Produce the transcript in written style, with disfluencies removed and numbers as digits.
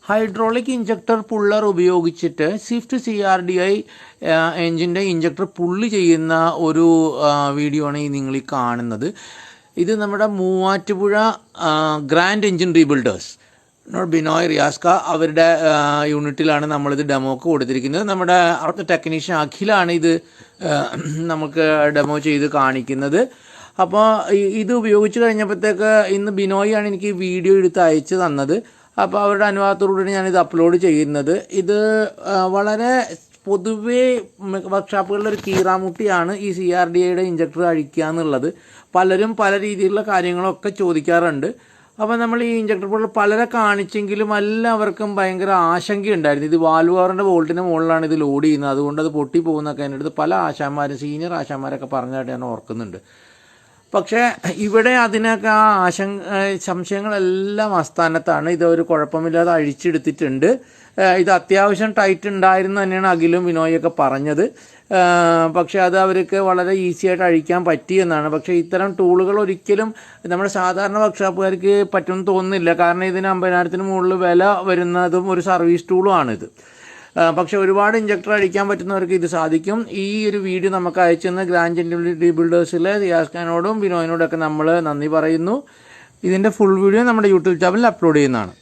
Hydraulic injector puller ഉപയോഗിച്ചിട്ട് Swift CRDI എഞ്ചിൻ്റെ injector പുള്ളി ചെയ്യുന്ന ഒരു വീഡിയോ ആണ് നിങ്ങൾ ഈ കാണുന്നത്. ഇത് നമ്മുടെ മൂവാറ്റുപുഴ ഗ്രാൻഡ് എഞ്ചിൻ റീബിൽഡേഴ്സ് ബിനോയ് റിയാസ്ക അവരുടെ യൂണിറ്റിലാണ് നമ്മളിത് ഡെമോക്ക് കൊടുത്തിരിക്കുന്നത്. നമ്മുടെ അവിടുത്തെ ടെക്നീഷ്യൻ അഖിലാണ് ഇത് നമുക്ക് ഡെമോ ചെയ്ത് കാണിക്കുന്നത്. അപ്പോൾ ഇത് ഉപയോഗിച്ച് കഴിഞ്ഞപ്പോഴത്തേക്ക് ഇന്ന് ബിനോയാണ് എനിക്ക് വീഡിയോ എടുത്ത് അയച്ചു തന്നത്. അപ്പോൾ അവരുടെ അനുവാദത്തോടുകൂടി ഞാനിത് അപ്ലോഡ് ചെയ്യുന്നത്. ഇത് വളരെ പൊതുവേ വർക്ക്ഷോപ്പുകളിലൊരു കീറാമുട്ടിയാണ് ഈ CRDIയുടെ ഇഞ്ചക്ടർ അഴിക്കുക എന്നുള്ളത്. പലരും പല രീതിയിലുള്ള കാര്യങ്ങളൊക്കെ ചോദിക്കാറുണ്ട്. അപ്പോൾ നമ്മൾ ഈ ഇഞ്ചക്ടർ പുള്ളർ പലരെ കാണിച്ചെങ്കിലും എല്ലാവർക്കും ഭയങ്കര ആശങ്കയുണ്ടായിരുന്നു. ഇത് വാൽവ് കവറിൻ്റെ ബോൾട്ടിൻ്റെ മുകളിലാണ് ഇത് ലോഡ് ചെയ്യുന്നത്, അതുകൊണ്ട് അത് പൊട്ടിപ്പോകുന്നൊക്കെ എൻ്റെ അടുത്ത് പല ആശാന്മാരും സീനിയർ ആശാന്മാരൊക്കെ പറഞ്ഞായിട്ട് ഞാൻ ഓർക്കുന്നുണ്ട്. പക്ഷേ ഇവിടെ അതിനൊക്കെ ആ സംശയങ്ങളെല്ലാം ആസ്ഥാനത്താണ്. ഇതൊരു കുഴപ്പമില്ലാതെ അഴിച്ചെടുത്തിട്ടുണ്ട്. ഇത് അത്യാവശ്യം ടൈറ്റ് ഉണ്ടായിരുന്നു തന്നെയാണ് അഖിലും വിനോയൊക്കെ പറഞ്ഞത്. പക്ഷേ അത് അവർക്ക് വളരെ ഈസി ആയിട്ട് അഴിക്കാൻ പറ്റിയെന്നാണ്. പക്ഷേ ഇത്തരം ടൂളുകൾ ഒരിക്കലും നമ്മുടെ സാധാരണ വർക്ക്ഷോപ്പുകാർക്ക് പറ്റുമെന്ന് തോന്നുന്നില്ല. കാരണം ഇതിന് 50,000 മുകളിൽ വില വരുന്നതും ഒരു സർവീസ് ടൂളുമാണിത്. പക്ഷെ ഒരുപാട് ഇഞ്ചക്ടർ അടിക്കാൻ പറ്റുന്നവർക്ക് ഇത് സാധിക്കും. ഈ ഒരു വീഡിയോ നമുക്ക് അയച്ചെന്ന് ഗ്രാൻഡ് എഞ്ചിൻ റീബിൽഡേഴ്സിലെ റിയാസ് ഖാനോടും ബിനോയിനോടൊക്കെ നമ്മൾ നന്ദി പറയുന്നു. ഇതിൻ്റെ ഫുൾ വീഡിയോ നമ്മുടെ യൂട്യൂബ് ചാനലിൽ അപ്ലോഡ് ചെയ്യുന്നതാണ്.